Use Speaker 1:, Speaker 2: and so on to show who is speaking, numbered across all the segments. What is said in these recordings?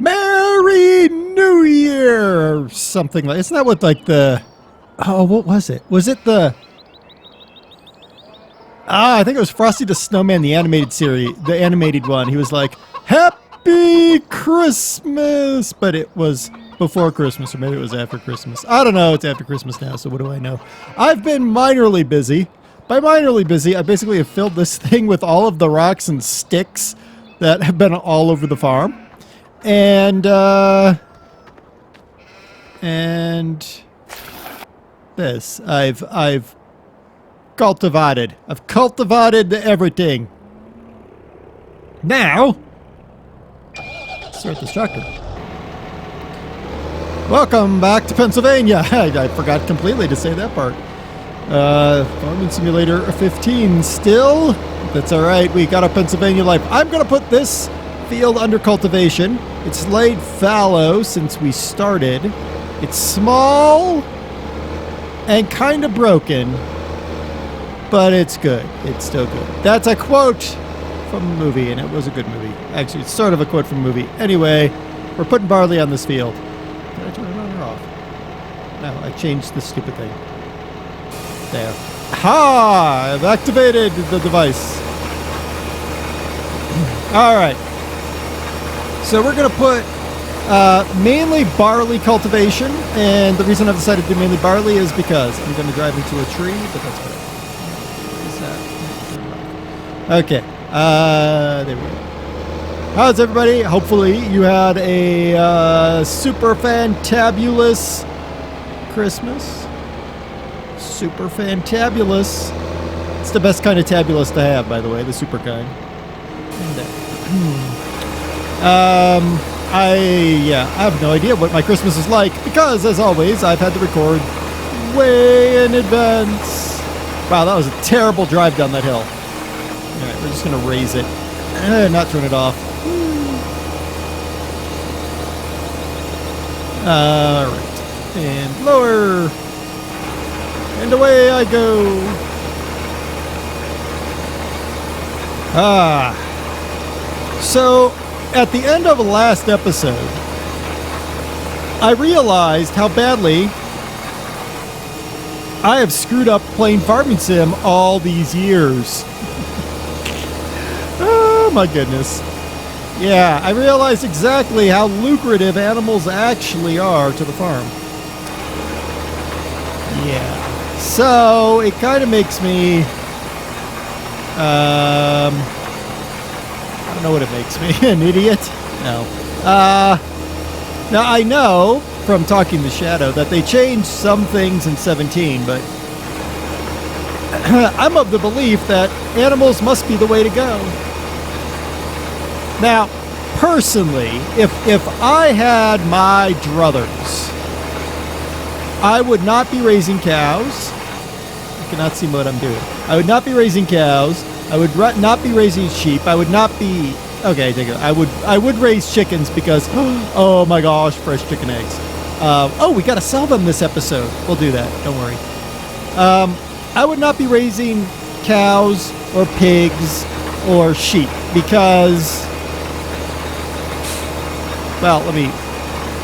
Speaker 1: Merry New Year! Or something like... Isn't that what, like, the... Oh, what was it? Was it the... I think it was Frosty the Snowman, the animated series, the animated one. He was like, Happy Christmas! But it was before Christmas, or maybe it was after Christmas. I don't know. It's after Christmas now, so what do I know? I've been minorly busy. By minorly busy, I basically have filled this thing with all of the rocks and sticks that have been all over the farm. And this. I've cultivated. I've cultivated everything. Now, start this tractor. Welcome back to Pennsylvania. I forgot completely to say that part. Farming Simulator 15 still. That's all right. We got a Pennsylvania life. I'm going to put this field under cultivation. It's laid fallow since we started. It's small and kind of broken, but it's good. It's still good. That's a quote from a movie, and it was a good movie. Actually, it's sort of a quote from a movie. Anyway, we're putting barley on this field. Did I turn it on or off? No, I changed the stupid thing. There. Ha! I've activated the device. All right. So we're going to put mainly barley cultivation, and the reason I've decided to do mainly barley is because I'm going to drive into a tree, but that's whatever. Okay, there we go. How's everybody? Hopefully you had a super fantabulous Christmas. Super fantabulous. It's the best kind of tabulous to have, by the way, the super kind. I have no idea what my Christmas is like because, as always, I've had to record way in advance. Wow, that was a terrible drive down that hill. All right, we're just going to raise it. Not turn it off. All right. And lower. And away I go. So, at the end of the last episode, I realized how badly I have screwed up playing Farming Sim all these years. Oh my goodness. Yeah, I realized exactly how lucrative animals actually are to the farm. Yeah. So, it kind of makes me... I don't know what it makes me. An idiot? No. Now, I know from talking to Shadow that they changed some things in 17, but I'm of the belief that animals must be the way to go. Now, personally, if I had my druthers, I would not be raising cows. You cannot see what I'm doing. I would not be raising cows. I would not be raising sheep. I would not be... Okay, take it. I would raise chickens because... Oh my gosh, fresh chicken eggs. Oh, we got to sell them this episode. We'll do that. Don't worry. I would not be raising cows or pigs or sheep because... Well,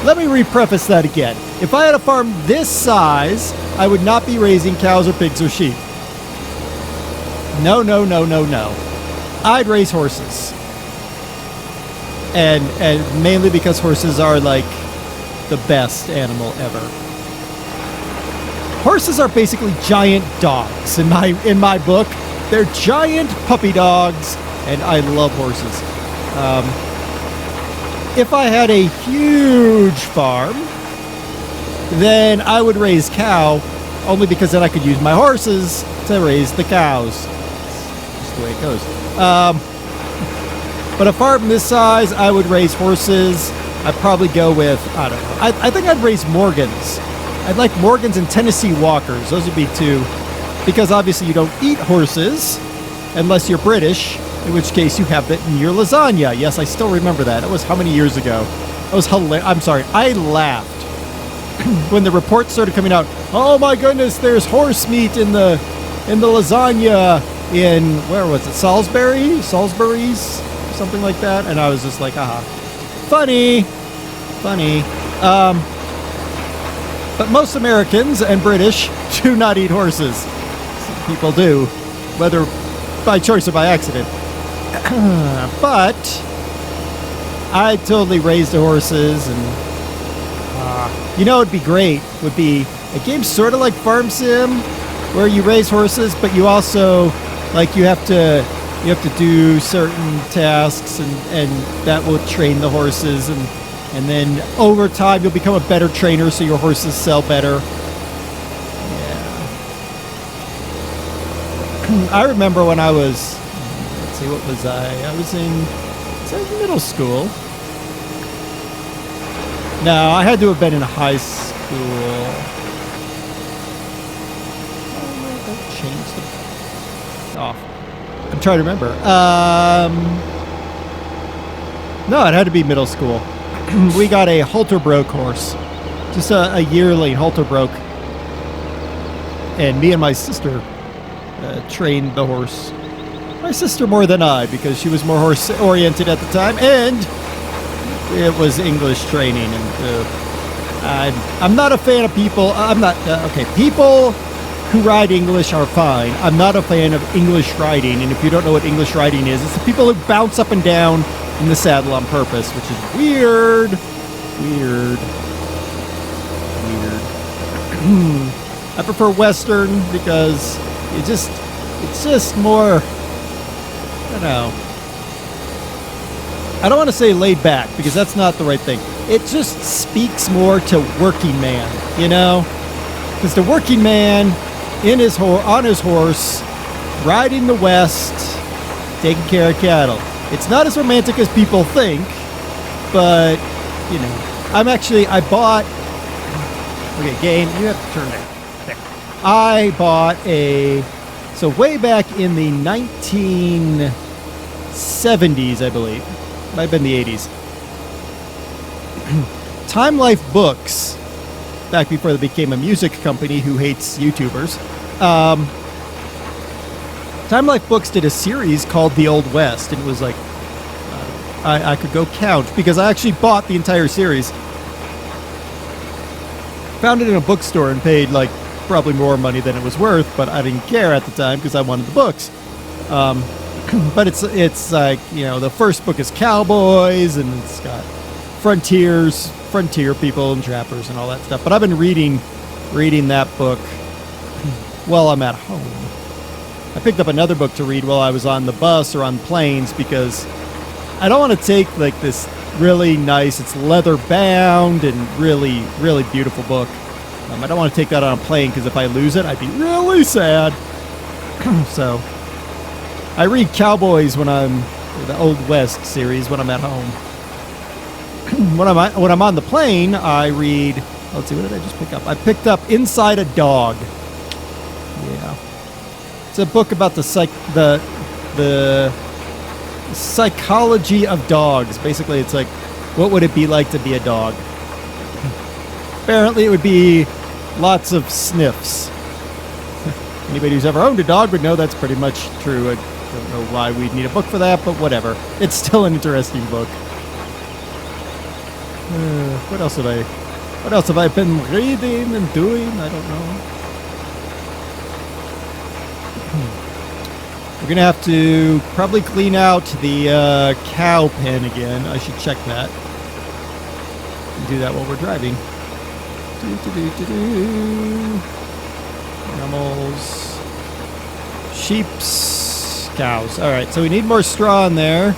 Speaker 1: let me re-preface that again. If I had a farm this size, I would not be raising cows or pigs or sheep. No. I'd raise horses. And mainly because horses are like the best animal ever. Horses are basically giant dogs in my book. They're giant puppy dogs, and I love horses. If I had a huge farm, then I would raise cow, only because then I could use my horses to raise the cows. That's the way it goes. But a farm this size, I would raise horses. I'd probably go with, I don't know. I think I'd raise Morgans. I'd like Morgans and Tennessee Walkers. Those would be two. Because obviously you don't eat horses unless you're British, in which case you have it in your lasagna. Yes, I still remember that. That was how many years ago? That was hilarious. I'm sorry. I laughed when the reports started coming out. Oh my goodness, there's horse meat in the lasagna in, where was it? Salisbury's? Something like that. And I was just like, funny. funny. But most Americans and British do not eat horses. Some people do, whether by choice or by accident. But I totally raised the horses, and it'd be great. Would be a game sort of like Farm Sim, where you raise horses, but you also you have to do certain tasks, and that will train the horses, and then over time you'll become a better trainer, so your horses sell better. Yeah. I remember when I was, let's see, what was I? I was in middle school. No, I had to have been in high school. Change the off. I'm trying to remember. No, it had to be middle school. We got a Halterbroke horse, just a yearling Halterbroke, and me and my sister trained the horse. My sister more than I, because she was more horse oriented at the time, and it was English training. And I'm not a fan of people. I'm not okay. People who ride English are fine. I'm not a fan of English riding, and if you don't know what English riding is, it's the people who bounce up and down in the saddle on purpose, which is weird. I prefer Western because it's just more, I don't know. I don't want to say laid back, because that's not the right thing. It just speaks more to working man, because the working man on his horse, riding the West, taking care of cattle. It's not as romantic as people think, but, I bought... Okay, game, you have to turn that. There. I bought so way back in the 1970s, I believe. Might have been the 80s. Time Life Books, back before they became a music company who hates YouTubers, Time Life Books did a series called The Old West, and it was like, I could go count, because I actually bought the entire series. Found it in a bookstore and paid probably more money than it was worth, but I didn't care at the time because I wanted the books. But it's the first book is cowboys, and it's got frontier people and trappers and all that stuff. But I've been reading that book while I'm at home. I picked up another book to read while I was on the bus or on planes, because I don't want to take this really nice, it's leather bound and really, really beautiful book. I don't want to take that on a plane, because if I lose it, I'd be really sad. So I read cowboys the Old West series when I'm at home. When I'm on the plane, I read, let's see, what did I just pick up? I picked up Inside a Dog. Yeah. It's a book about the psychology of dogs. Basically, it's what would it be like to be a dog? Apparently, it would be lots of sniffs. Anybody who's ever owned a dog would know that's pretty much true. I don't know why we'd need a book for that, but whatever. It's still an interesting book. What else have I been reading and doing? I don't know. We're going to have to probably clean out the cow pen again. I should check that. And do that while we're driving. Animals. Sheeps. Cows. Alright, so we need more straw in there.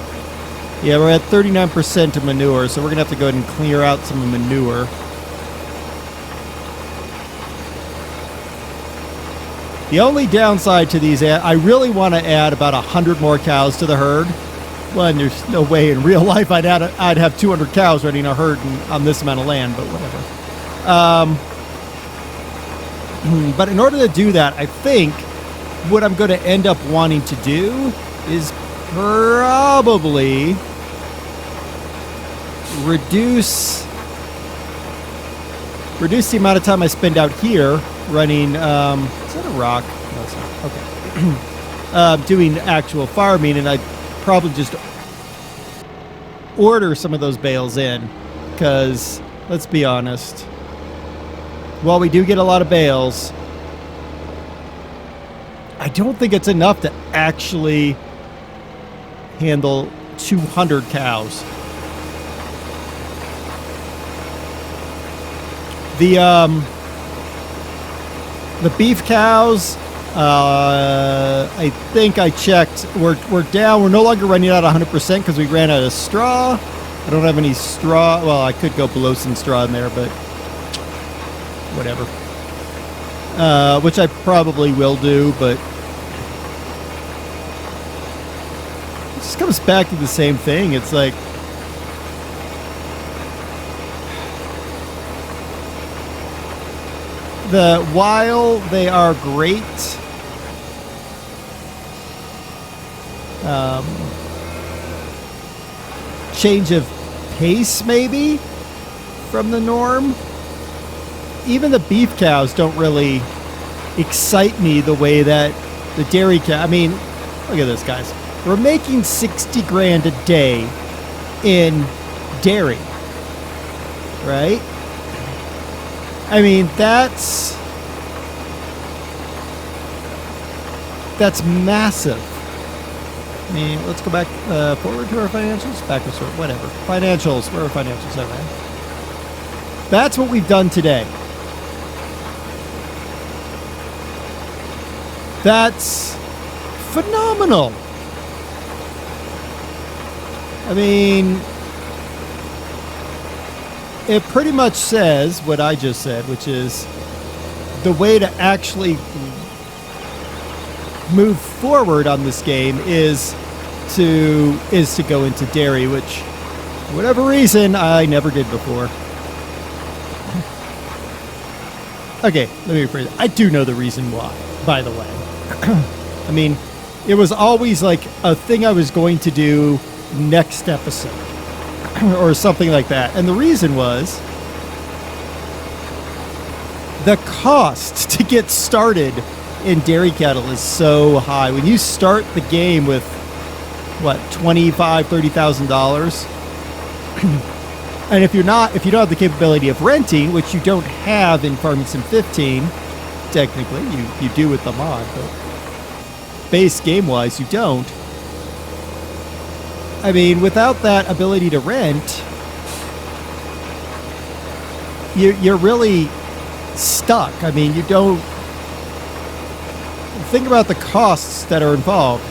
Speaker 1: Yeah, we're at 39% of manure, so we're going to have to go ahead and clear out some manure. The only downside to these, I really want to add about 100 more cows to the herd. Well, there's no way in real life I'd have 200 cows running a herd on this amount of land, but whatever. But in order to do that, I think what I'm going to end up wanting to do is probably reduce the amount of time I spend out here running, is that a rock? No, it's not. Okay. Doing actual farming, and I'd probably just order some of those bales in because, let's be honest, while we do get a lot of bales, I don't think it's enough to actually handle 200 cows. The beef cows, I think I checked, we're down. We're no longer running out 100% because we ran out of straw. I don't have any straw. Well, I could go below some straw in there, but whatever. Which I probably will do, but it just comes back to the same thing. It's like, while they are great, change of pace maybe from the norm, even the beef cows don't really excite me the way that the dairy cow. I mean, look at this, guys. We're making 60 grand a day in dairy, right? I mean, that's massive. I mean, let's go back forward to our financials, backwards, whatever. Financials, where are financials at, right? That's what we've done today. That's phenomenal. I mean, it pretty much says what I just said, which is the way to actually move forward on this game is to go into dairy, which for whatever reason I never did before. Okay, let me rephrase it. I do know the reason why, by the way. I mean, it was always like a thing I was going to do next episode or something like that. And the reason was the cost to get started in dairy cattle is so high. When you start the game with what, $25,000-$30,000, and if you don't have the capability of renting, which you don't have in Farming Sim 15, technically you do with the mod, but base game wise you don't. I mean, without that ability to rent, you're really stuck. I mean, you don't think about the costs that are involved.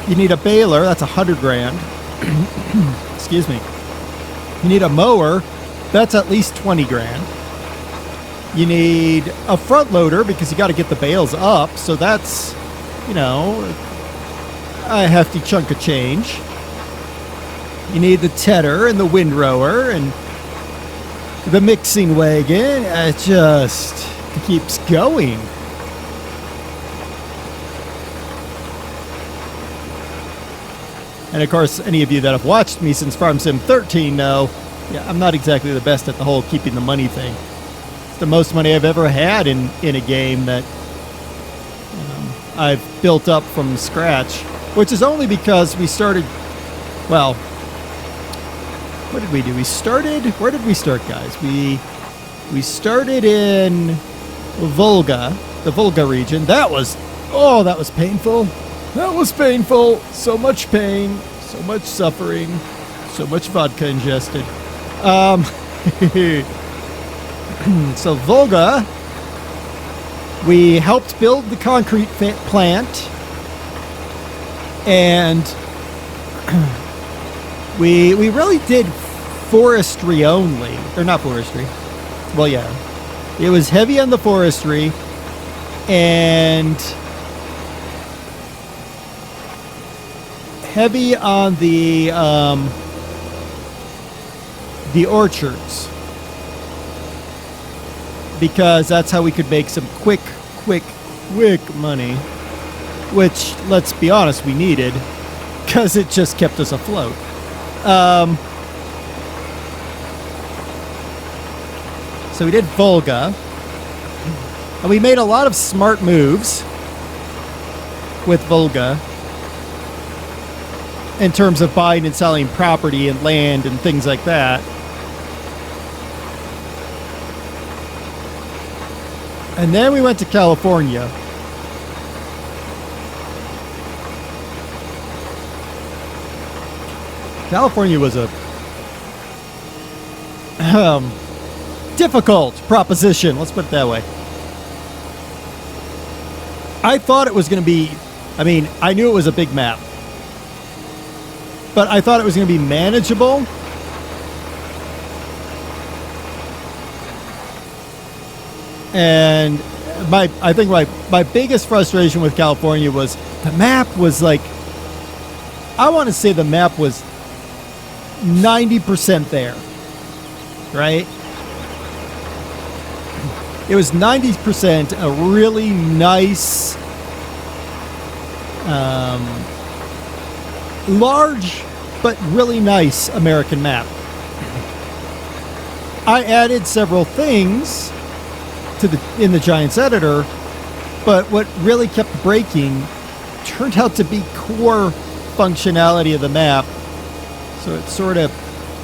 Speaker 1: You need a baler, that's 100 grand. Excuse me. You need a mower, that's at least 20 grand. You need a front loader because you got to get the bales up, so that's, you know, a hefty chunk of change. You need the tedder and the windrower and the mixing wagon. It just keeps going. And of course, any of you that have watched me since Farm Sim 13 know, yeah, I'm not exactly the best at the whole keeping the money thing. It's the most money I've ever had in a game that I've built up from scratch, which is only because we started, well, what did we do? Where did we start, guys? We started in Volga, the Volga region. That was painful. That was painful. So much pain, so much suffering, so much vodka ingested. So Volga, we helped build the concrete plant, and we really did forestry only. Or not forestry. Well, yeah. It was heavy on the forestry, and heavy on the orchards, because that's how we could make some quick money, which, let's be honest, we needed, because it just kept us afloat. So we did Volga, and we made a lot of smart moves with Volga. in terms of buying and selling property and land and things like that. And then we went to California. California was a difficult proposition, let's put it that way. I thought it was going to be, I knew it was a big map, but I thought it was going to be manageable. And I think my biggest frustration with California was the map was like, I want to say the map was 90% there, right? It was 90% a really nice, large, but really nice American map. I added several things in the Giants editor, but what really kept breaking turned out to be core functionality of the map. So it sort of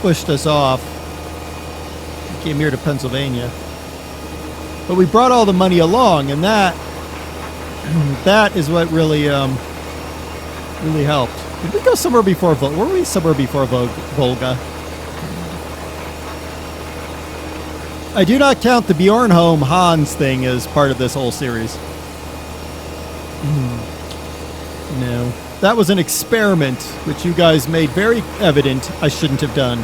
Speaker 1: pushed us off. We came here to Pennsylvania. But we brought all the money along, and that is what really really helped. Did we go somewhere before Volga? Were we somewhere before Volga? I do not count the Bjornholm Hans thing as part of this whole series. No. That was an experiment, which you guys made very evident I shouldn't have done.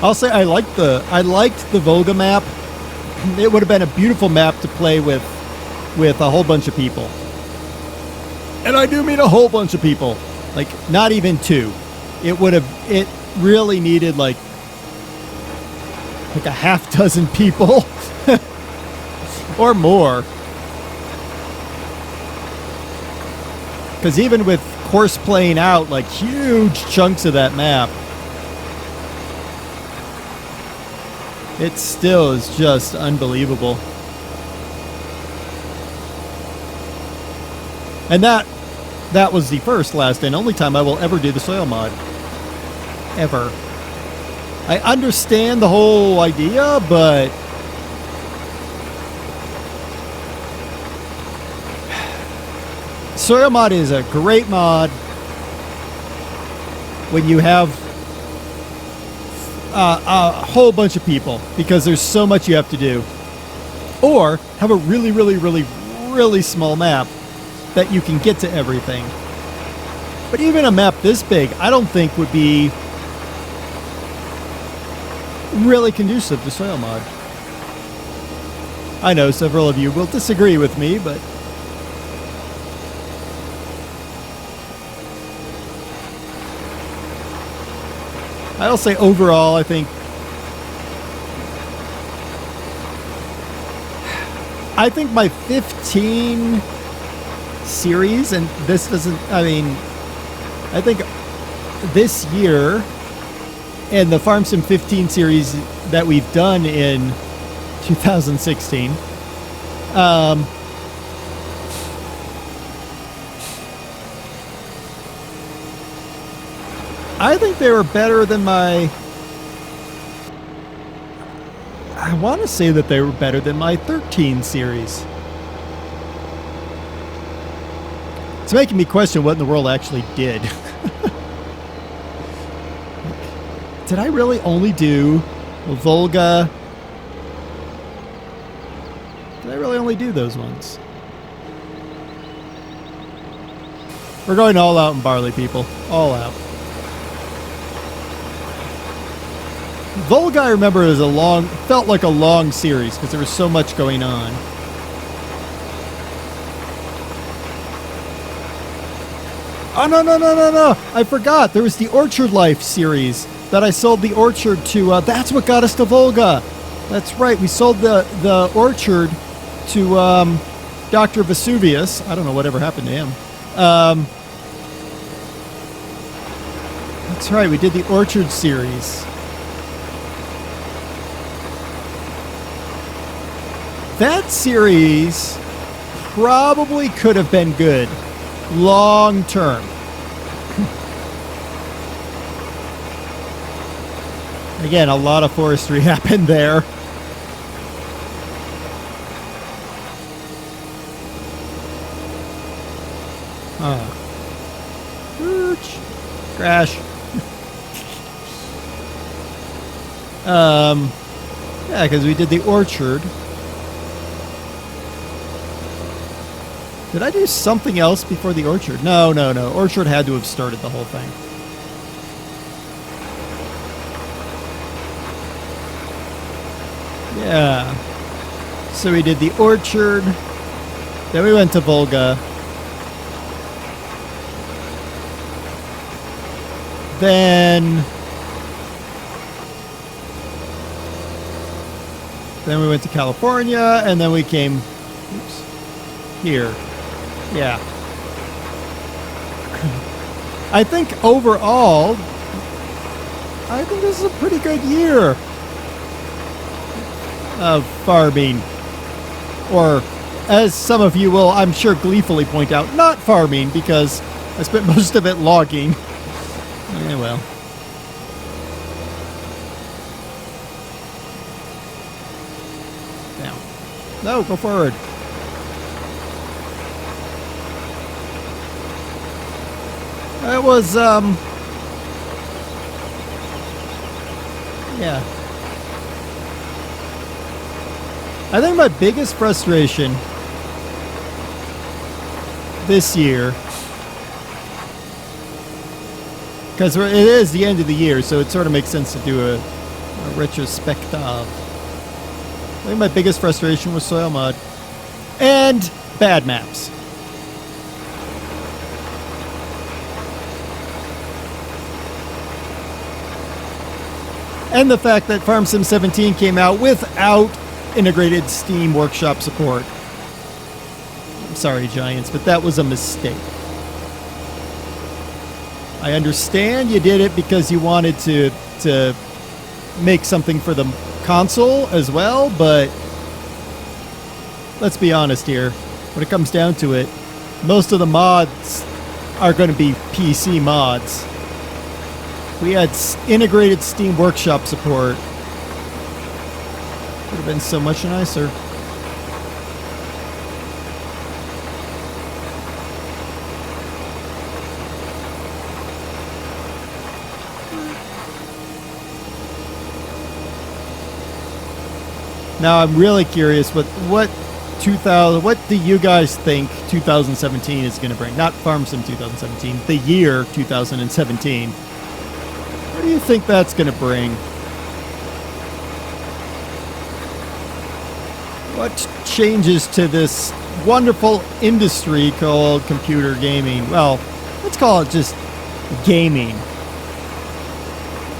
Speaker 1: I'll say I liked the Volga map. It would have been a beautiful map to play with a whole bunch of people. And I do mean a whole bunch of people. Like, not even two. It really needed like a half dozen people or more. Because even with course playing out like huge chunks of that map, it still is just unbelievable. And that was the first, last, and only time I will ever do the soil mod. Ever. I understand the whole idea, but soil mod is a great mod when you have a whole bunch of people, because there's so much you have to do. Or have a really, really, really, really small map that you can get to everything. But even a map this big, I don't think would be really conducive to soil mod. I know several of you will disagree with me, but I'll say overall, I think my 15 series, and this doesn't, I think this year and the Farm Sim 15 series that we've done in 2016, I think they were better than I want to say that they were better than my 13 series. It's making me question what in the world I actually did. Did I really only do Volga? Did I really only do those ones? We're going all out in barley, people. All out. Volga, I remember, felt like a long series because there was so much going on. Oh, no. I forgot. There was the Orchard Life series that I sold the orchard to. That's what got us to Volga. That's right. We sold the orchard to Dr. Vesuvius. I don't know whatever happened to him. That's right. We did the Orchard series. That series probably could have been good long term. Again, a lot of forestry happened there. Ooch. Crash. Yeah, because we did the orchard. Did I do something else before the orchard? No. Orchard had to have started the whole thing. Yeah. So we did the orchard. Then we went to Volga. Then we went to California, and then we came here. Yeah. I think overall, I think this is a pretty good year of farming. Or, as some of you will, I'm sure, gleefully point out, not farming, because I spent most of it logging. Yeah, well. Down. No, go forward. It was, yeah. I think my biggest frustration this year, because it is the end of the year, so it sort of makes sense to do a retrospective. I think my biggest frustration was soil mod and bad maps. And the fact that Farm Sim 17 came out without integrated Steam Workshop support. I'm sorry, Giants, but that was a mistake. I understand you did it because you wanted to make something for the console as well, but let's be honest here. When it comes down to it, most of the mods are going to be PC mods. We had integrated Steam Workshop support. Would have been so much nicer. Now I'm really curious what do you guys think 2017 is going to bring? Not Farm Sim 2017, the year 2017. What do you think that's going to bring? What changes to this wonderful industry called computer gaming? Well, let's call it just gaming.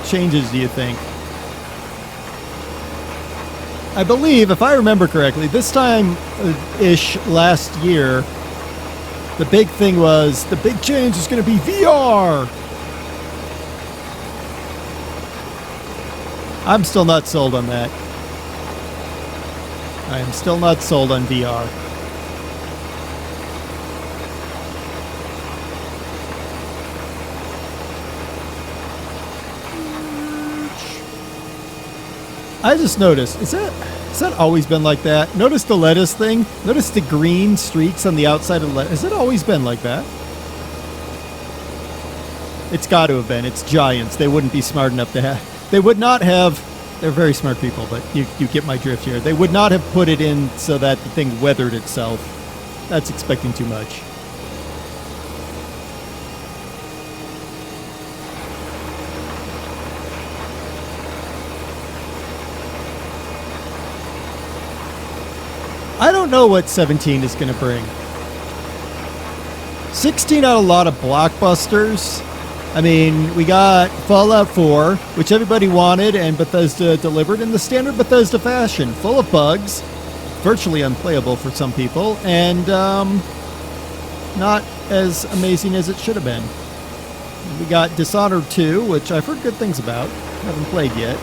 Speaker 1: Changes, do you think? I believe, if I remember correctly, this time-ish last year, the big thing was, the big change is going to be VR! I'm still not sold on that. I am still not sold on VR. I just noticed, has that always been like that? Notice the lettuce thing? Notice the green streaks on the outside of the lettuce? Has it always been like that? It's got to have been. It's Giants. They wouldn't be smart enough to have... They would not have... They're very smart people, but you get my drift here. They would not have put it in so that the thing weathered itself. That's expecting too much. I don't know what 17 is going to bring. 16 had a lot of blockbusters. I mean, we got Fallout 4, which everybody wanted, and Bethesda delivered in the standard Bethesda fashion, full of bugs, virtually unplayable for some people, and not as amazing as it should have been. We got Dishonored 2, which I've heard good things about, haven't played yet.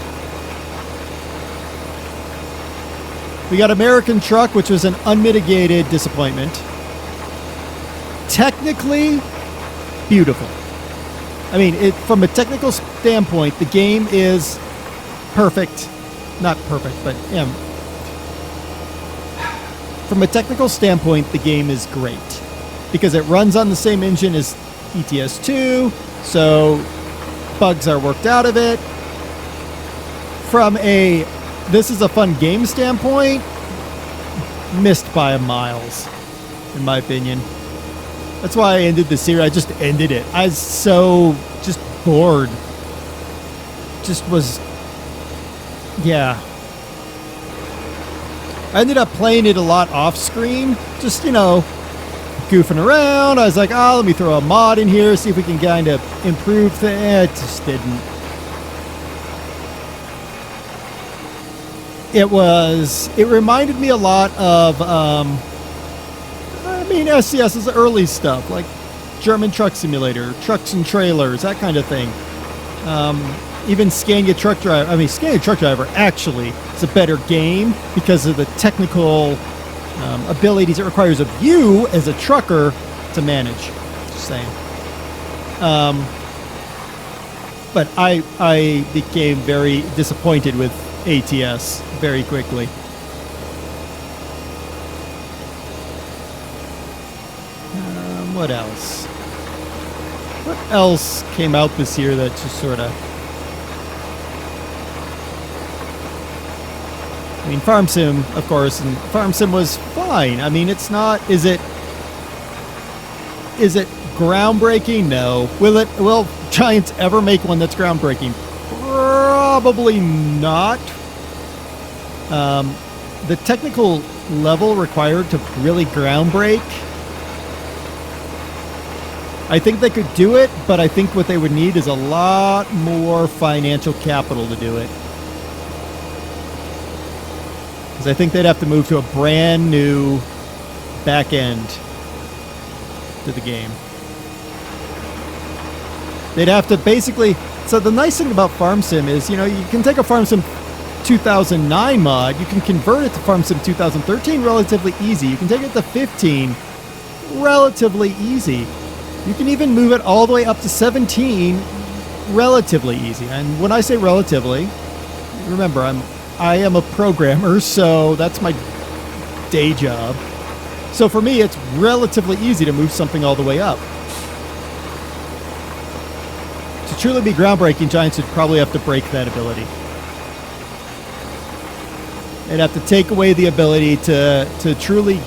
Speaker 1: We got American Truck, which was an unmitigated disappointment. Technically, beautiful. I mean, from a technical standpoint, the game is perfect. Not perfect, but from a technical standpoint, the game is great because it runs on the same engine as ETS2, so bugs are worked out of it. From a this is a fun game standpoint, missed by miles, in my opinion. That's why I ended the series. I just ended it. I was so just bored. Just was, yeah. I ended up playing it a lot off screen, just, goofing around. I was like, let me throw a mod in here, see if we can kind of improve things. It just didn't. It reminded me a lot of, SCS's early stuff, like German Truck Simulator, Trucks and Trailers, that kind of thing. Even Scania Truck Driver. Scania Truck Driver actually is a better game because of the technical abilities it requires of you as a trucker to manage. Just saying. But I became very disappointed with ATS very quickly. What else? What else came out this year that just sort of... Farm Sim, of course, and Farm Sim was fine. It's not... Is it groundbreaking? No. Will Giants ever make one that's groundbreaking? Probably not. The technical level required to really groundbreak, I think they could do it, but I think what they would need is a lot more financial capital to do it. Because I think they'd have to move to a brand new back end to the game. They'd have to basically... So the nice thing about Farm Sim is, you can take a Farm Sim 2009 mod, you can convert it to Farm Sim 2013 relatively easy. You can take it to 15 relatively easy. You can even move it all the way up to 17 relatively easy. And when I say relatively, remember, I am a programmer, so that's my day job. So for me, it's relatively easy to move something all the way up. To truly be groundbreaking, Giants would probably have to break that ability. They'd have to take away the ability to truly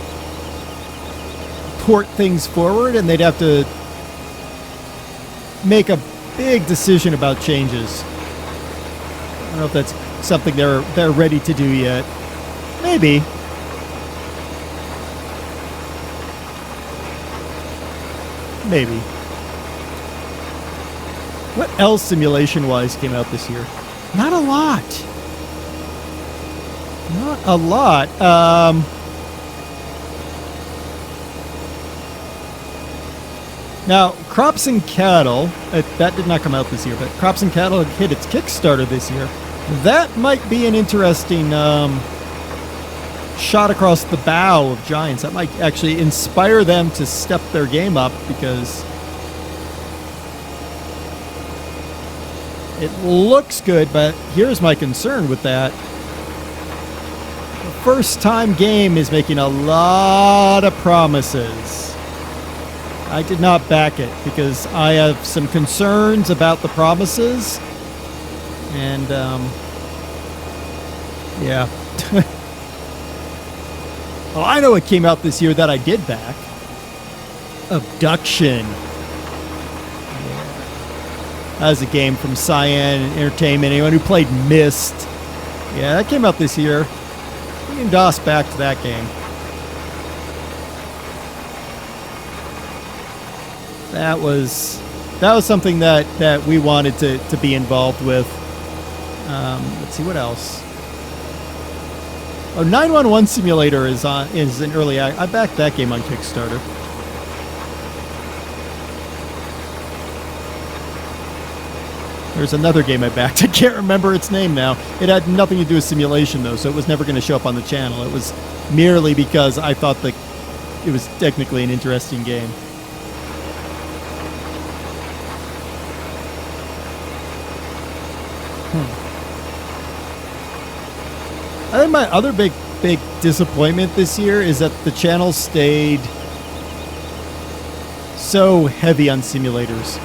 Speaker 1: port things forward, and they'd have to make a big decision about changes. I don't know if that's something they're ready to do yet. Maybe. Maybe. What else simulation-wise came out this year? Not a lot. Not a lot. Now, Crops and Cattle, that did not come out this year, but Crops and Cattle hit its Kickstarter this year. That might be an interesting shot across the bow of Giants. That might actually inspire them to step their game up, because it looks good, but here's my concern with that. The first-time game is making a lot of promises. I did not back it because I have some concerns about the promises. And, yeah. Oh, I know what came out this year that I did back. Abduction. Yeah. That was a game from Cyan Entertainment. Anyone who played Myst. Yeah, that came out this year. We can DOS back to that game. That was something that we wanted to be involved with. Let's see what else. Oh, 911 Simulator is an early act. I backed that game on Kickstarter. There's another game I backed. I can't remember its name now. It had nothing to do with simulation, though, so it was never going to show up on the channel. It was merely because I thought that it was technically an interesting game. I think my other big disappointment this year is that the channel stayed so heavy on simulators.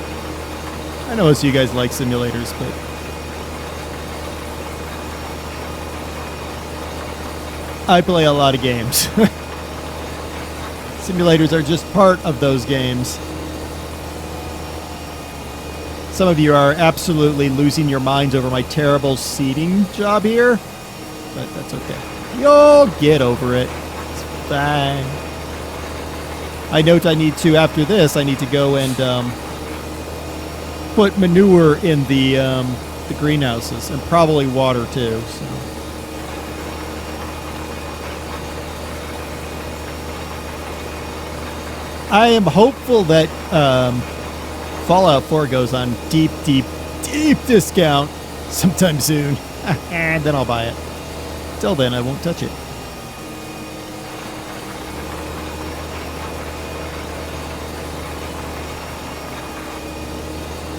Speaker 1: I know most of you guys like simulators, but I play a lot of games. Simulators are just part of those games. Some of you are absolutely losing your minds over my terrible seating job here, but that's okay. You'll get over it. It's fine. I note I need to, after this, I need to go and put manure in the greenhouses, and probably water too. So. I am hopeful that Fallout 4 goes on deep discount sometime soon, and then I'll buy it. Till then, I won't touch it.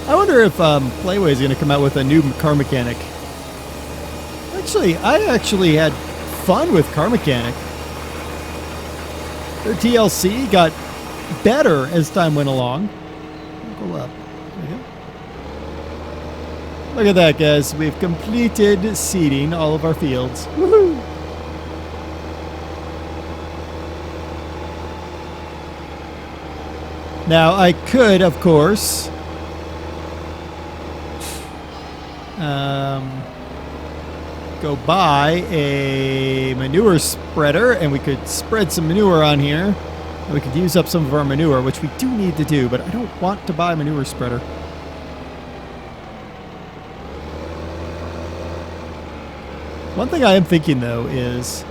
Speaker 1: I wonder if Playway is going to come out with a new car mechanic. Actually, I had fun with car mechanic. Their TLC got better as time went along. Go up. There we go. Look at that, guys. We've completed seeding all of our fields. Woohoo! Now, I could, of course, go buy a manure spreader, and we could spread some manure on here. And we could use up some of our manure, which we do need to do, but I don't want to buy a manure spreader. One thing I am thinking, though, is...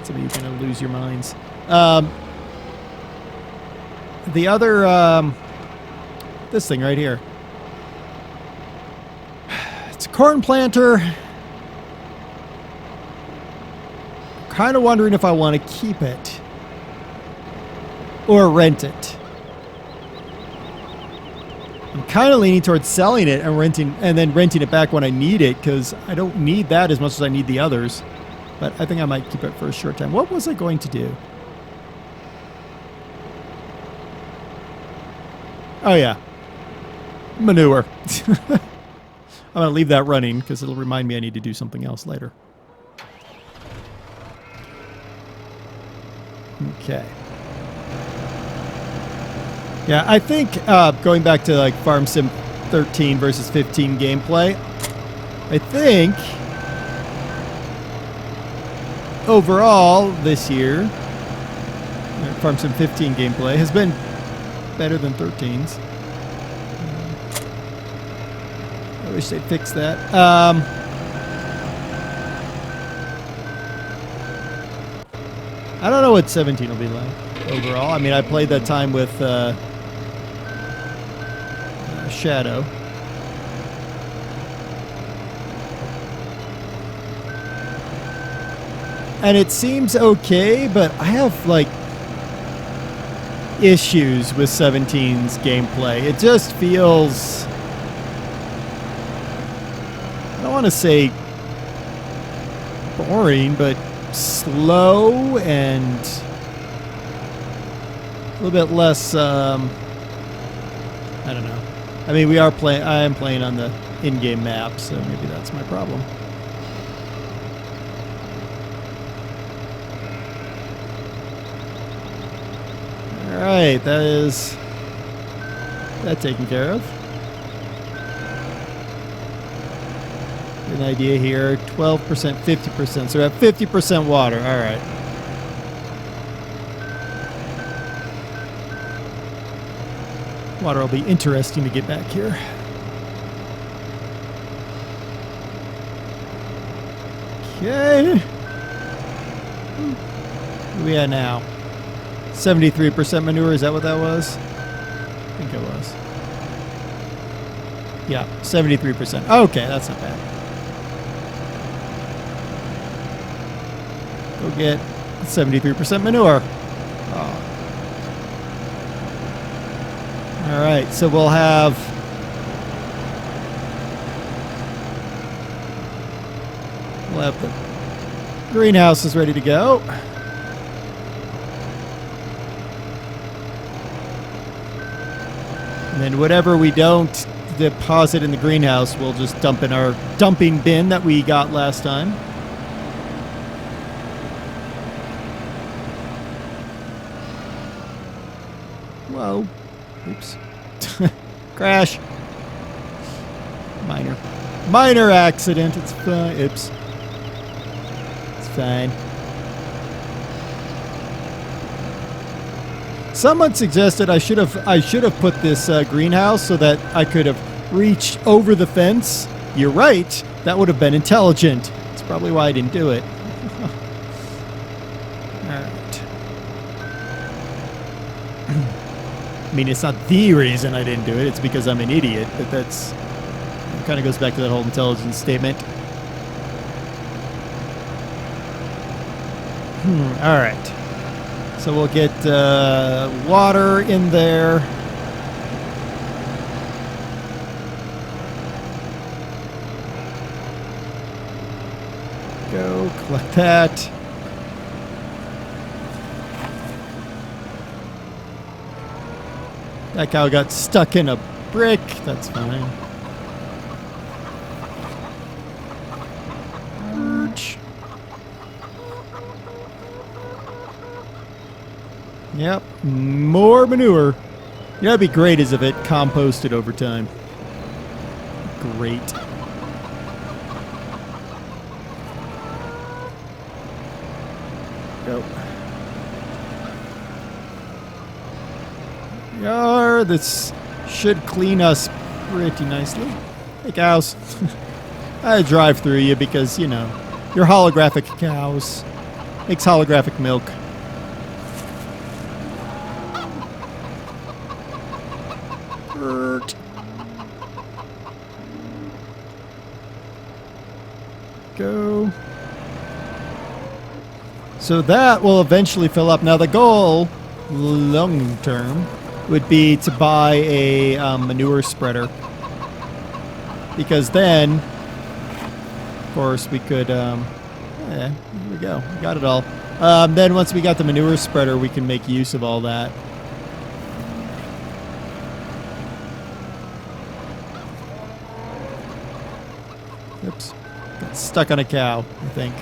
Speaker 1: some of you are going to lose your minds. The other... this thing right here. It's a corn planter. Kind of wondering if I want to keep it or rent it. I'm kind of leaning towards selling it and then renting it back when I need it, because I don't need that as much as I need the others. But I think I might keep it for a short time. What was I going to do? Oh yeah, manure. I'm going to leave that running because it'll remind me I need to do something else later. Okay. Yeah, I think going back to like Farm Sim 13 versus 15 gameplay, I think overall this year, Farm Sim 15 gameplay has been better than 13's. I wish they'd fix that. I don't know what 17 will be like overall. I mean, I played that time with Shadow. And it seems okay, but I have, like, issues with 17's gameplay. It just feels... I don't want to say boring, but slow and a little bit less, I don't know. I mean, I am playing on the in-game map, so maybe that's my problem. Alright, that is that taken care of. An idea here, 12%, 50%. So we have 50% water. All right. Water will be interesting to get back here. Okay. Where we at now? 73% manure. Is that what that was? I think it was. Yeah, 73%. Okay, that's not bad. Go get 73% manure. Oh. All right, so we'll have the greenhouse is ready to go. And then whatever we don't deposit in the greenhouse, we'll just dump in our dumping bin that we got last time. Whoa. Oops. Crash. Minor accident. It's fine. Oops. It's fine. Someone suggested I should have put this greenhouse so that I could have reached over the fence. You're right. That would have been intelligent. That's probably why I didn't do it. All right. I mean, it's not the reason I didn't do it. It's because I'm an idiot. But that's kind of goes back to that whole intelligence statement. All right. So we'll get water in there. Go collect that. That cow got stuck in a brick. That's fine. Yep, more manure. You know, it'd be great is if it composted over time. Great. Go. This should clean us pretty nicely. Hey, cows. I drive through you because, you know, you're holographic cows. Makes holographic milk. Go. So that will eventually fill up. Now the goal, long term, would be to buy a manure spreader. Because then, of course, we could, here we go. We got it all. Then once we got the manure spreader, we can make use of all that. Oops. Got stuck on a cow, I think.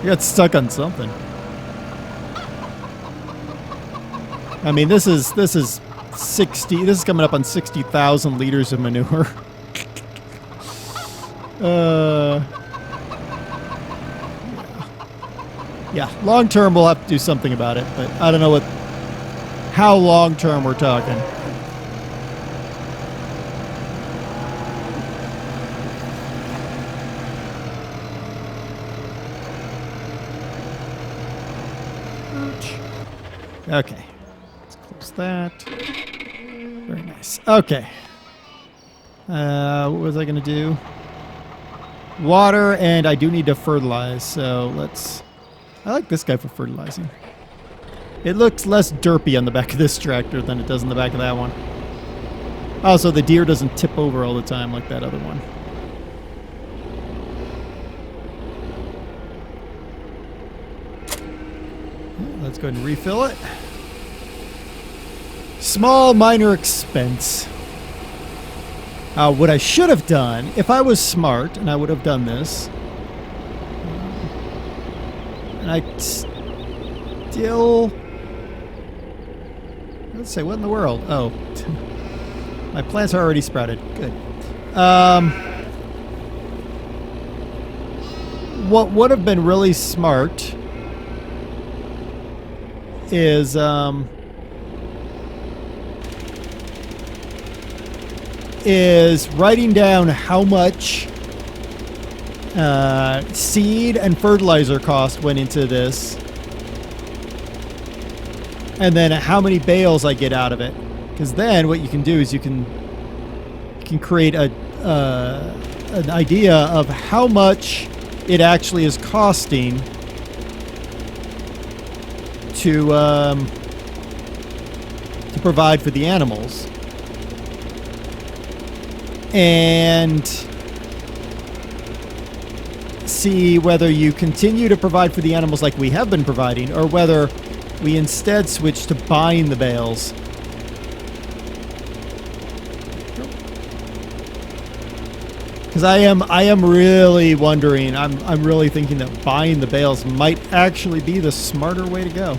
Speaker 1: I got stuck on something. I mean, this is 60. This is coming up on 60,000 liters of manure. Yeah. Long term, we'll have to do something about it, but I don't know how long term we're talking. Okay. Let's close that. Very nice. Okay. What was I going to do? Water, and I do need to fertilize, so let's... I like this guy for fertilizing. It looks less derpy on the back of this tractor than it does on the back of that one. Also, the deer doesn't tip over all the time like that other one. Let's go ahead and refill it. Small minor expense. What I should have done, if I was smart, and I would have done this, and I still... Let's say, what in the world? Oh. My plants are already sprouted. Good. What would have been really smart is writing down how much seed and fertilizer cost went into this, and then how many bales I get out of it. Because then what you can do is you can can create an idea of how much it actually is costing to provide for the animals, and see whether you continue to provide for the animals like we have been providing, or whether we instead switch to buying the bales. Because I am really wondering, I'm really thinking that buying the bales might actually be the smarter way to go.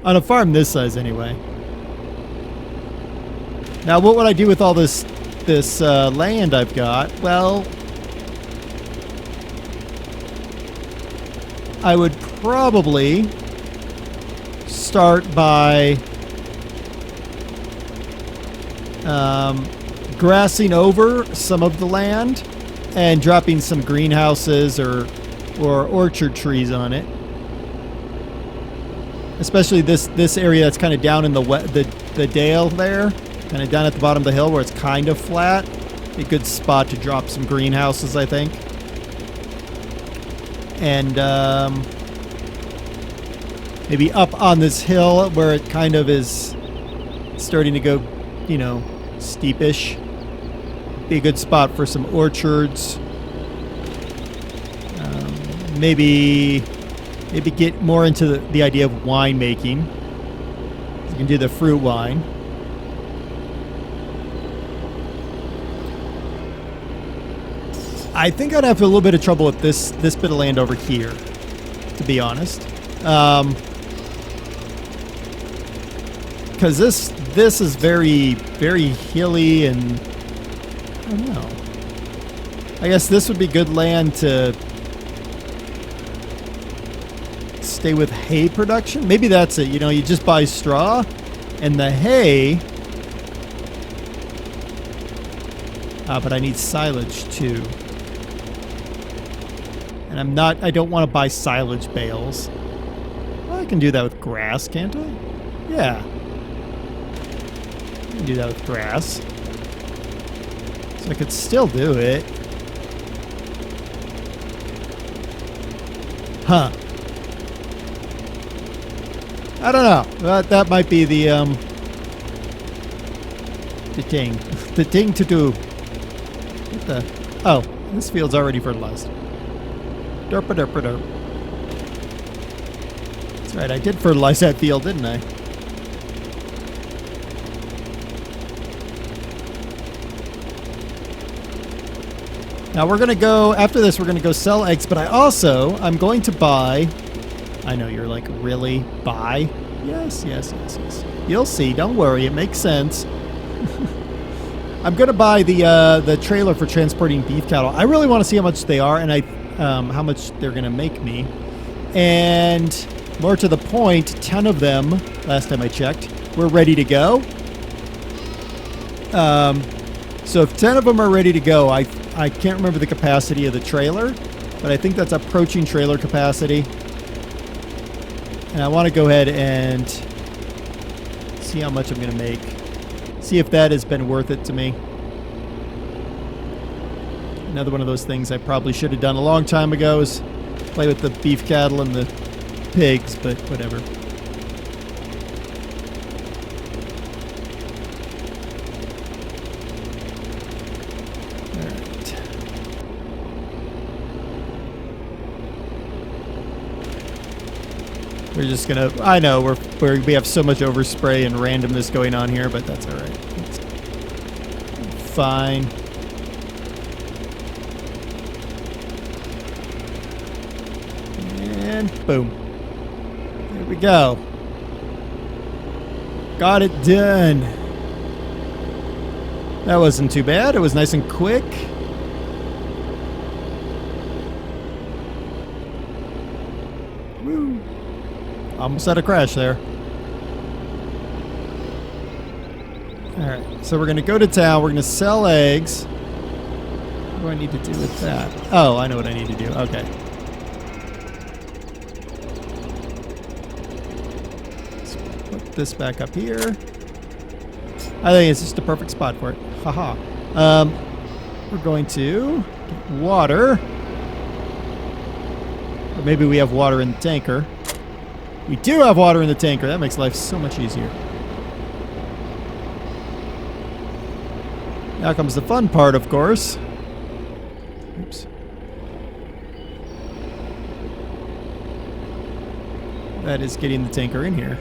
Speaker 1: On a farm this size anyway. Now, what would I do with all this land I've got? Well, I would probably start by grassing over some of the land and dropping some greenhouses or orchard trees on it. Especially this area that's kind of down in the dale there. Kind of down at the bottom of the hill where it's kind of flat. A good spot to drop some greenhouses, I think. And maybe up on this hill where it kind of is starting to go, you know, steepish. Be a good spot for some orchards. Maybe get more into the idea of winemaking. You can do the fruit wine. I think I'd have a little bit of trouble with this bit of land over here, to be honest. Because this is very, very hilly, and I don't know. I guess this would be good land to stay with hay production. Maybe that's it. You know, you just buy straw, and the hay. But I need silage too. And I don't want to buy silage bales. Well, I can do that with grass, can't I? Yeah. I can do that with grass. So I could still do it. Huh. I don't know. That might be the thing to do. What the? Oh, this field's already fertilized. Derp. That's right, I did fertilize that field, didn't I? Now we're going to go, after this, we're going to go sell eggs, but I'm going to buy, I know you're like, really? Buy? Yes. You'll see, don't worry, it makes sense. I'm going to buy the trailer for transporting beef cattle. I really want to see how much they are, and how much they're going to make me. And more to the point, 10 of them, last time I checked, were ready to go. So if 10 of them are ready to go, I can't remember the capacity of the trailer, but I think that's approaching trailer capacity. And I want to go ahead and see how much I'm going to make. See if that has been worth it to me. Another one of those things I probably should have done a long time ago is play with the beef cattle and the pigs, but whatever. Alright. We're just gonna, I know we have so much overspray and randomness going on here, but that's alright. It's fine. And boom. There we go. Got it done. That wasn't too bad. It was nice and quick. Woo. Almost had a crash there. Alright, so we're going to go to town. We're going to sell eggs. What do I need to do with that? Oh, I know what I need to do. Okay. this back up here. I think it's just a perfect spot for it. Haha. We're going to get water. Or maybe we have water in the tanker. We do have water in the tanker. That makes life so much easier. Now comes the fun part, of course. Oops. That is getting the tanker in here.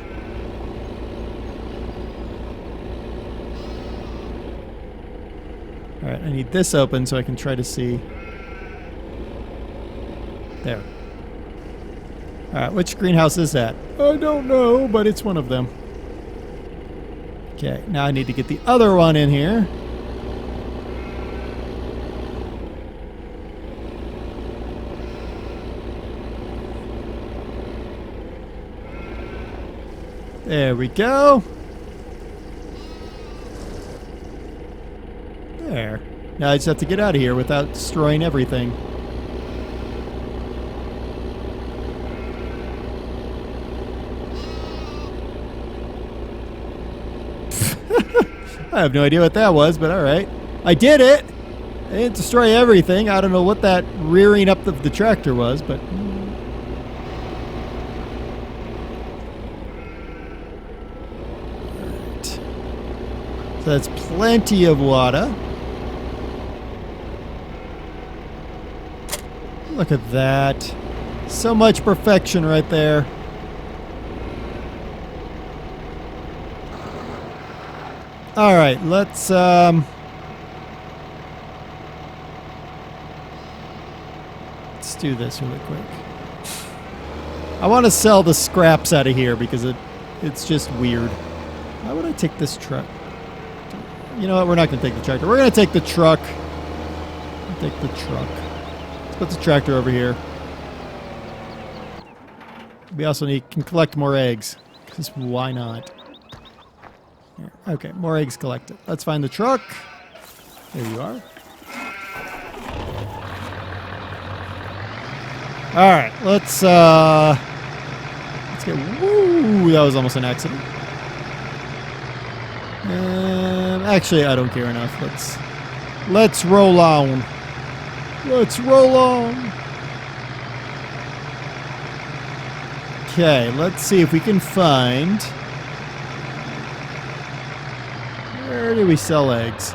Speaker 1: Alright, I need this open so I can try to see. There. Alright, which greenhouse is that? I don't know, but it's one of them. Okay, now I need to get the other one in here. There we go. There. Now I just have to get out of here without destroying everything. I have no idea what that was, but alright. I did it! I didn't destroy everything. I don't know what that rearing up of the tractor was, but... So that's plenty of water. Look at that. So much perfection right there. Alright, let's do this really quick. I want to sell the scraps out of here because it's just weird. Why would I take this truck? You know what? We're not going to take the tractor. We're going to take the truck. Take the truck. Let's put the tractor over here. We also can collect more eggs. Because why not? Here. Okay, more eggs collected. Let's find the truck. There you are. Alright, let's get... Woo! That was almost an accident. Actually, I don't care enough. Let's roll on. Let's roll on. Okay, let's see if we can find... Where do we sell eggs?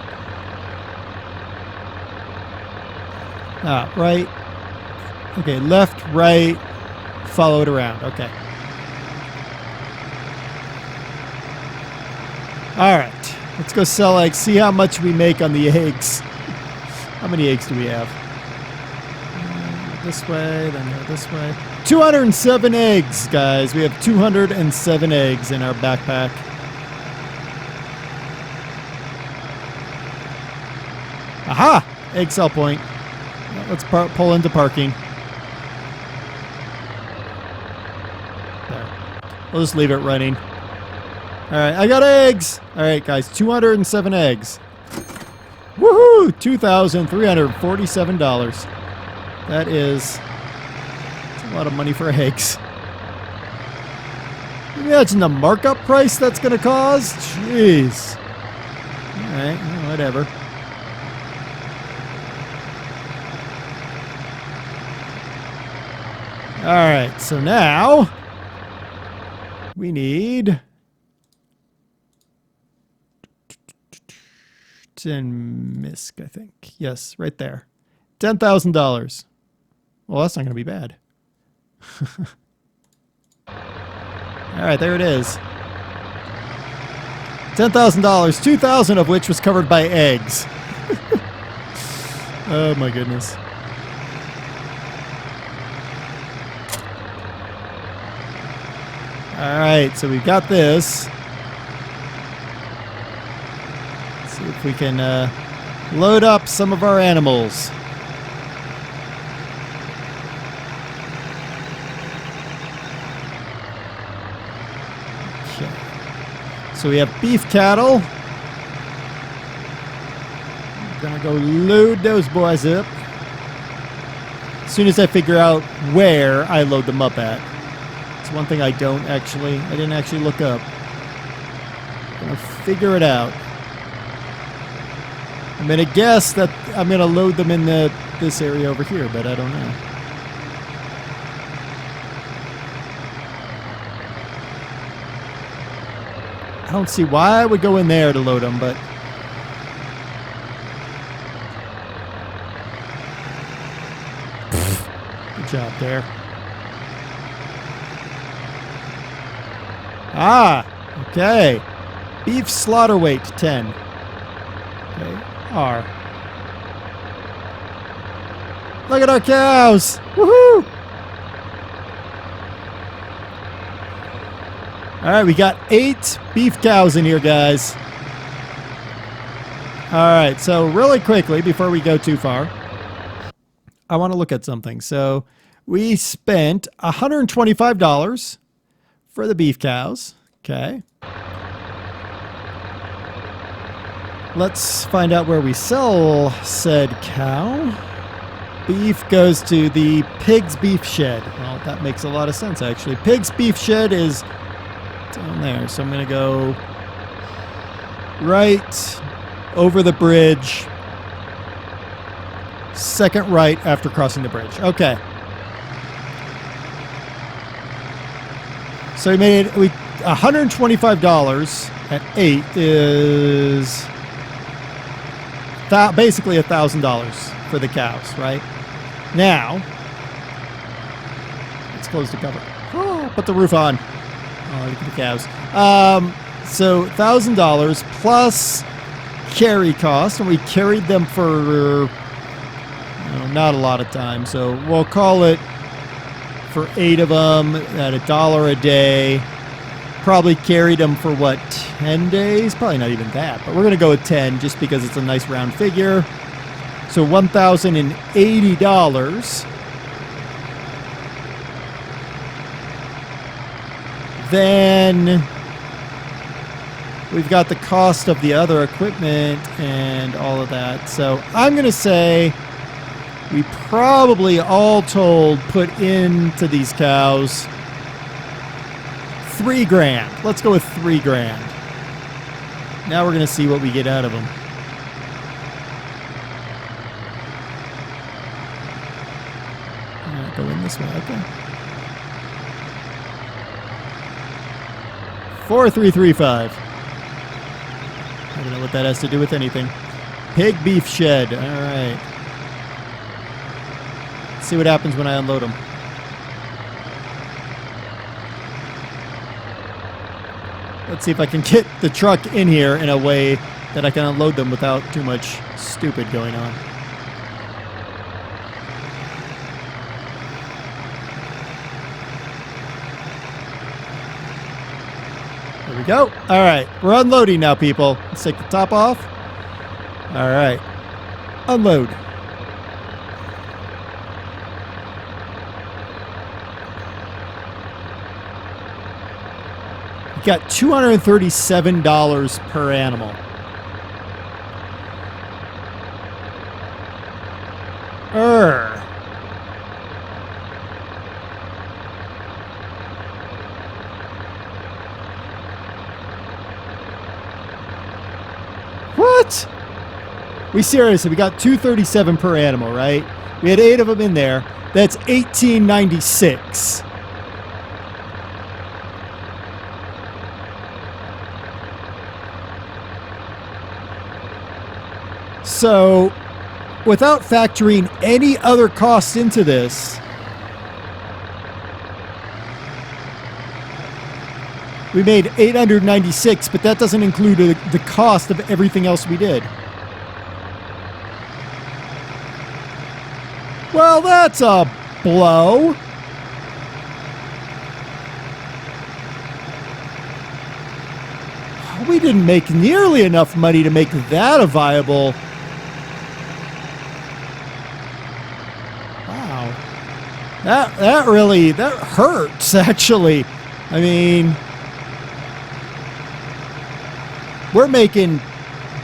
Speaker 1: Ah, right. Okay, left, right, follow it around. Okay. Alright. Let's go sell eggs. See how much we make on the eggs. How many eggs do we have? This way, then go this way. 207 eggs, guys. We have 207 eggs in our backpack. Aha! Egg sell point. Let's pull into parking. There. We'll just leave it running. Alright, I got eggs! Alright, guys, 207 eggs. Woohoo! $2,347. That is... That's a lot of money for eggs. Can you imagine the markup price that's going to cause? Jeez. Alright, whatever. Alright, so now... We need... 10 misc, I think. Yes, right there. $10,000. Well, that's not going to be bad. Alright, there it is. $10,000, 2,000 of which was covered by eggs. Oh my goodness. Alright, so we've got this. Let's see if we can load up some of our animals. Okay. So we have beef cattle. We're gonna go load those boys up. As soon as I figure out where I load them up at. One thing I didn't actually look up. Gonna figure it out. I'm gonna guess that I'm gonna load them in this area over here, but I don't know. I don't see why I would go in there to load them, but good job there. Ah, okay. Beef slaughter weight 10. Okay, R. Look at our cows! Woohoo! All right, we got 8 beef cows in here, guys. All right, so really quickly, before we go too far, I want to look at something. So we spent $125 for the beef cows. Okay. Let's find out where we sell said cow. Beef goes to the pig's beef shed. Well, that makes a lot of sense, actually. Pig's beef shed is down there, so I'm going to go right over the bridge, second right after crossing the bridge. Okay. So we made $125 at 8 is basically $1,000 for the cows, right? Now, let's close the cover. Oh, put the roof on. Oh, look at the cows. So $1,000 plus carry cost, and we carried them for not a lot of time. So we'll call it for 8 of them at $1 a day. Probably carried them for what, 10 days? Probably not even that, but we're gonna go with 10 just because it's a nice round figure. So $1,080. Then we've got the cost of the other equipment and all of that. So I'm going to say we probably all told put into these cows $3,000. Let's go with $3,000. Now we're going to see what we get out of them. All right, go in this way. Okay. 4335. I don't know what that has to do with anything. Pig beef shed. All right. Let's see what happens when I unload them. Let's see if I can get the truck in here in a way that I can unload them without too much stupid going on. There we go. All right, we're unloading now, people. Let's take the top off. All right, unload. We got $237 per animal. What? We seriously, we got $237 per animal, right? We had 8 of them in there. That's $18.96. So, without factoring any other costs into this, we made $896, but that doesn't include the cost of everything else we did. Well, that's a blow. We didn't make nearly enough money to make that a viable. Wow. That really hurts, actually. I mean, we're making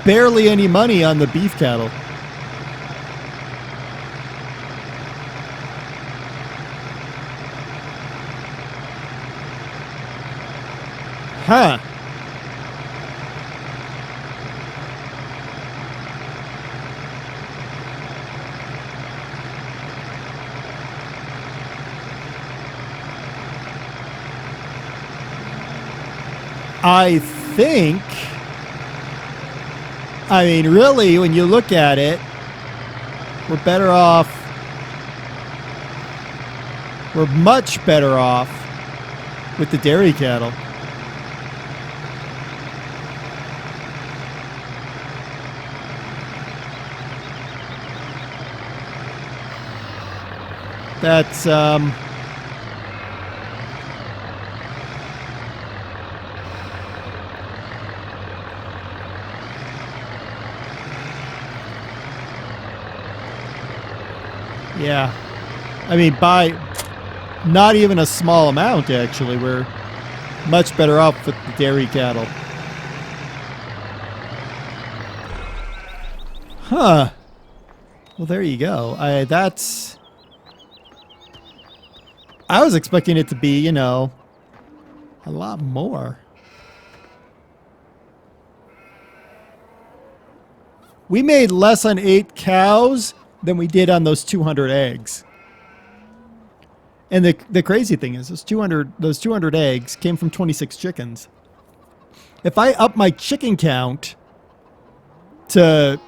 Speaker 1: barely any money on the beef cattle. Huh. I think, I mean, really, when you look at it, we're better off. We're much better off with the dairy cattle. That's, yeah. I mean, by not even a small amount, actually. We're much better off with the dairy cattle. Huh. Well, there you go. I was expecting it to be, you know, a lot more. We made less on 8 cows than we did on those 200 eggs. And the crazy thing is, those 200 eggs came from 26 chickens. If I up my chicken count to,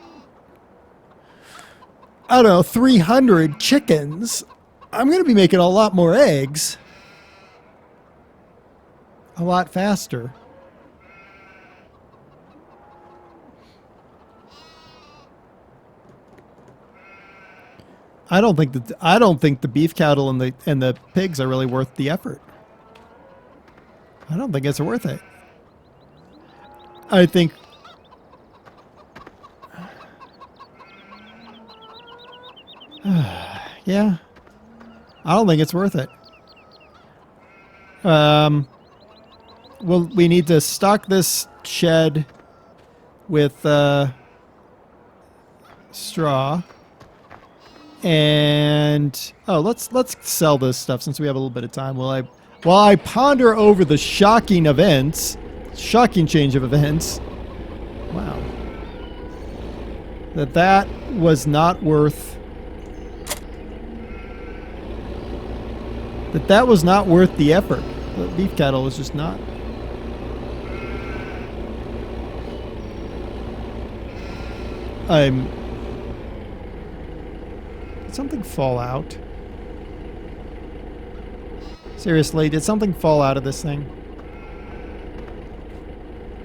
Speaker 1: I don't know, 300 chickens, I'm going to be making a lot more eggs. A lot faster. I don't think the beef cattle and the pigs are really worth the effort. I don't think it's worth it. I think yeah. I don't think it's worth it. Well, we need to stock this shed with straw. And let's sell this stuff since we have a little bit of time. While I ponder over the shocking change of events. Wow. That was not worth. That was not worth the effort. The beef cattle was just not. Did something fall out? Seriously, did something fall out of this thing?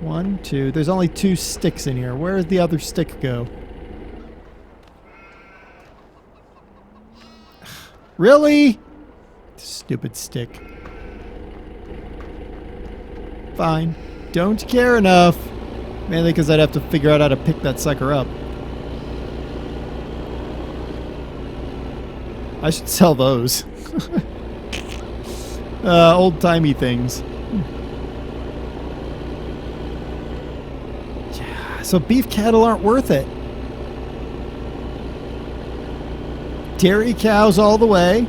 Speaker 1: 1, 2. There's only 2 sticks in here. Where did the other stick go? Really? Stupid stick. Fine. Don't care enough. Mainly because I'd have to figure out how to pick that sucker up. I should sell those. Old-timey things. Yeah, so beef cattle aren't worth it. Dairy cows all the way.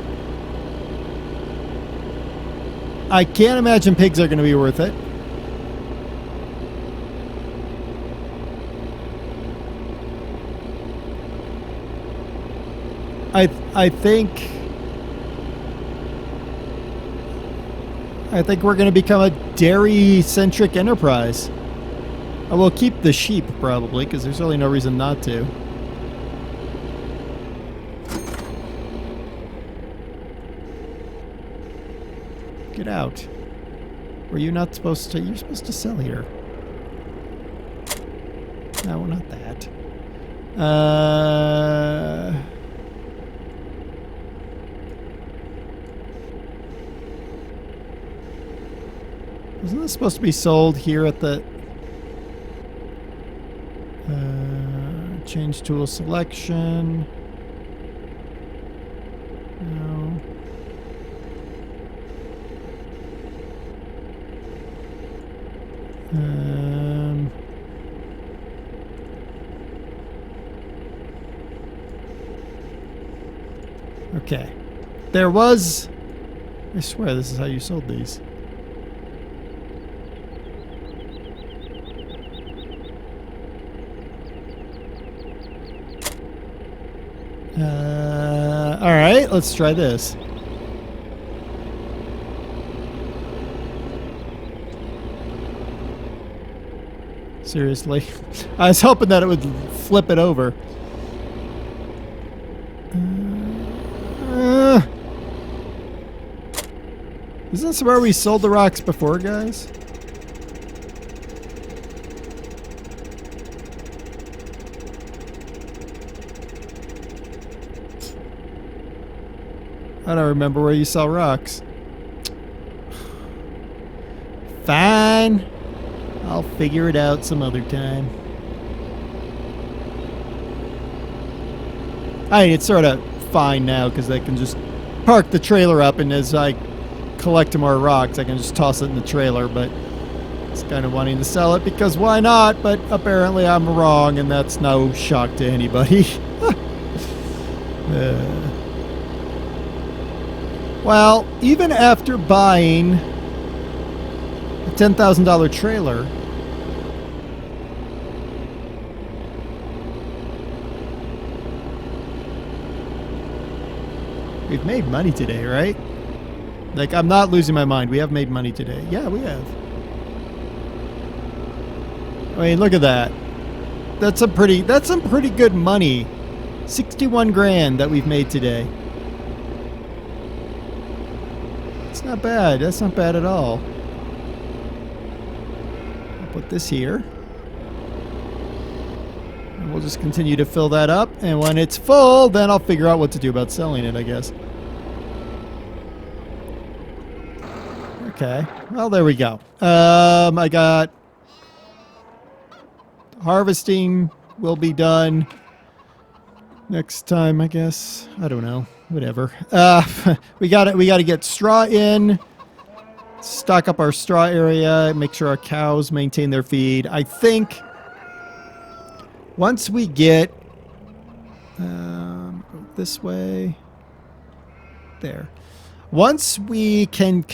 Speaker 1: I can't imagine pigs are going to be worth it. I think we're going to become a dairy-centric enterprise. I will keep the sheep, probably, because there's really no reason not to. Get out. Were you not supposed to? You're supposed to sell here. No, not that. Wasn't this supposed to be sold here at the... change tool selection. No. Okay. There was... I swear this is how you sold these. Alright, let's try this. Seriously. I was hoping that it would flip it over. Isn't this where we sold the rocks before, guys? I don't remember where you sell rocks. Fine. I'll figure it out some other time. I mean, it's sort of fine now because I can just park the trailer up, and as I collect more rocks, I can just toss it in the trailer, but it's kind of wanting to sell it because why not? But apparently I'm wrong, and that's no shock to anybody. Well, even after buying a $10,000 trailer, we've made money today, right? Like, I'm not losing my mind. We have made money today. Yeah, we have. I mean, look at that. That's some pretty good money. 61 grand that we've made today. It's not bad. That's not bad at all. I'll put this here. And we'll just continue to fill that up. And when it's full, then I'll figure out what to do about selling it, I guess. Okay. Well, there we go. I got harvesting will be done next time, I guess. I don't know. Whatever. We got to get straw in, stock up our straw area, make sure our cows maintain their feed. I think once we get this way, there. Once we can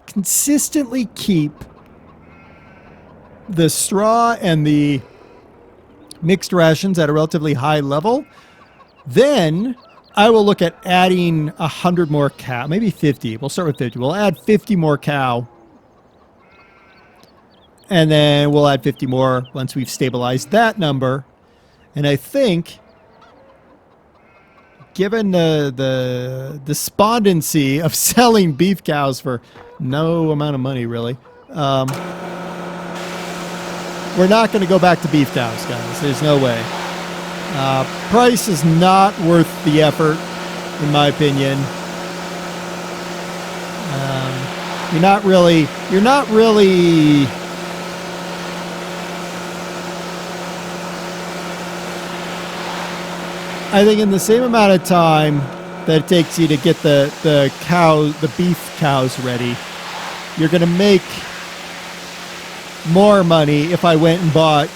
Speaker 1: consistently keep the straw and the mixed rations at a relatively high level, then I will look at adding 100 more cow, maybe 50. We'll start with 50. We'll add 50 more cow. And then we'll add 50 more once we've stabilized that number. And I think, given the despondency of selling beef cows for no amount of money, really, we're not going to go back to beef cows, guys. There's no way. Price is not worth the effort, in my opinion. You're not really, I think in the same amount of time that it takes you to get the beef cows ready, you're going to make more money if I went and bought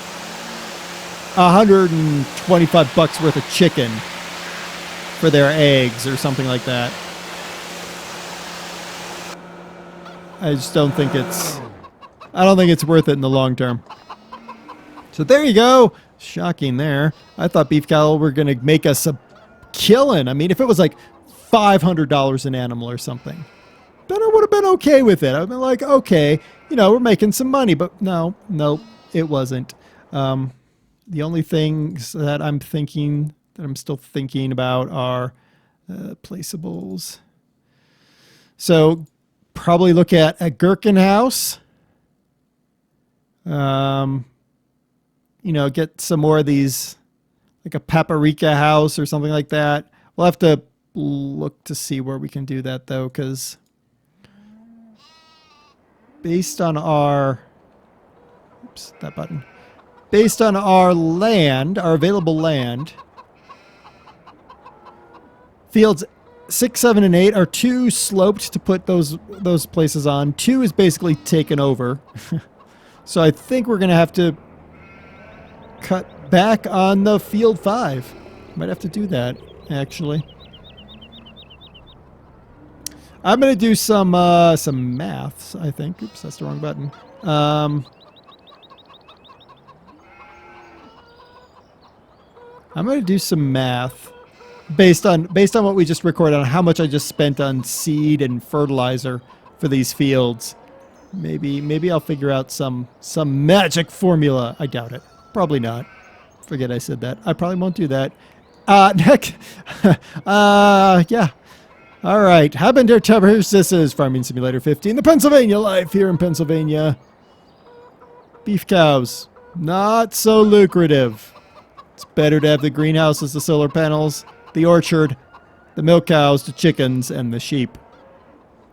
Speaker 1: $125 worth of chicken for their eggs or something like that. I just don't think it's worth it in the long term. So there you go. Shocking there. I thought beef cattle were going to make us a killing. I mean, if it was like $500 an animal or something, then I would have been okay with it. I'd been like, okay, we're making some money, but no, it wasn't. The only things that I'm still thinking about are placeables. So probably look at a gherkin house. Get some more of these, like a paprika house or something like that. We'll have to look to see where we can do that, though, because based on our land, our available land, fields 6, 7, and 8 are too sloped to put those places on. 2 is basically taken over. So I think we're going to have to cut back on the field 5. Might have to do that, actually. I'm going to do some maths, I think. Oops, that's the wrong button. I'm going to do some math based on what we just recorded on how much I just spent on seed and fertilizer for these fields. Maybe I'll figure out some magic formula. I doubt it. Probably not. Forget I said that. I probably won't do that. Next. Yeah. All right. Have been DerTebbers. This is Farming Simulator 15, the Pennsylvania life here in Pennsylvania. Beef cows. Not so lucrative. It's better to have the greenhouses, the solar panels, the orchard, the milk cows, the chickens, and the sheep.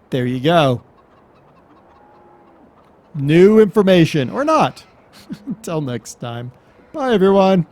Speaker 1: There you go. New information. Or not. Until next time. Bye, everyone.